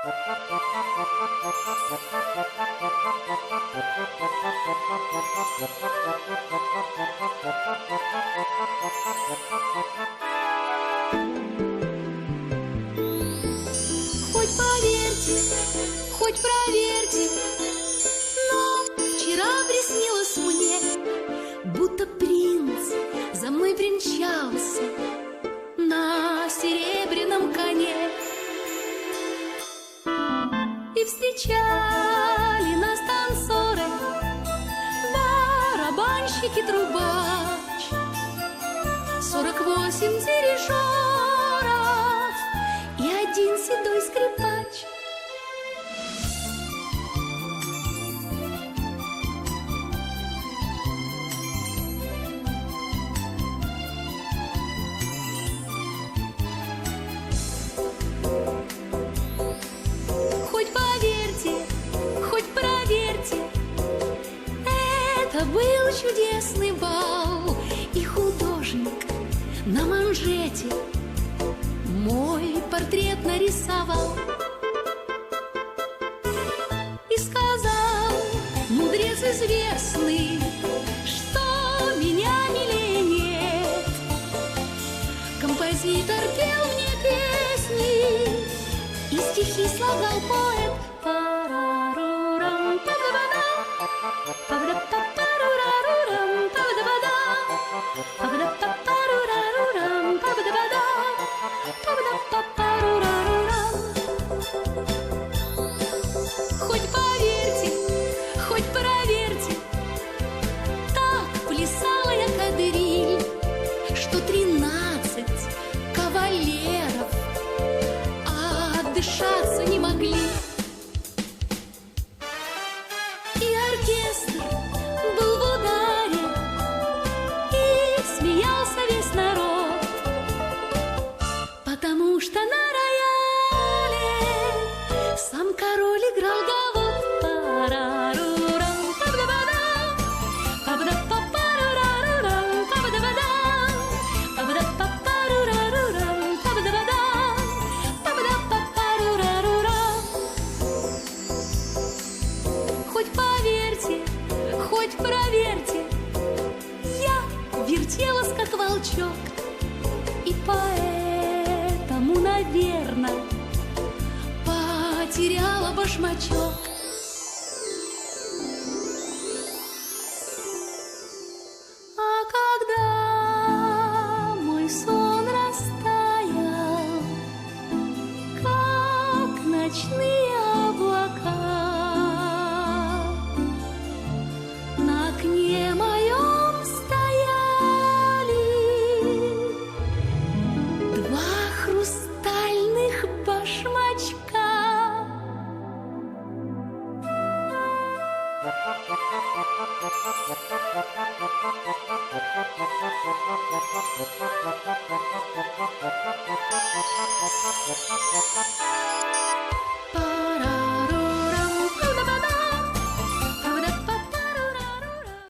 Хоть поверьте, хоть проверьте, но вчера приснилось мне, будто принц за мной примчался на серебряном коне. И встречали нас танцоры, барабанщик и трубач, 48 дирижеров и один седой скрипач. Хоть поверьте, хоть проверьте, это был чудесный бал, и художник на манжете мой портрет нарисовал и сказал, мудрец известный, что меня милее нет. Композитор пел мне песни, и стихи слагал поэт. Парарурам, па-да-ба-да, па-да-па-парурарурам, па-да-ба-да, па-да-па-парурарурам, па-да-ба-да, па-да-па-парурарурам. Хоть поверьте, хоть проверьте, так плясала я кадриль, что 13 кавалеров отдышаться не могли. И оркестр был в ударе, и смеялся весь народ, потому что на рояле сам король играл гавот. Парарурам, па-да-ба-дам, па-да-па-парурарурам, па-да-ба-дам, па-да-па-парурарурам, па-да-ба-дам, па-да-па-парурарурам. Хоть поверьте, хоть проверьте, я вертелась, как волчок, и поэтому, наверное, потеряла башмачок. А когда мой сон растаял, как ночные облака, на окне моем стояли два хрустальных башмачка.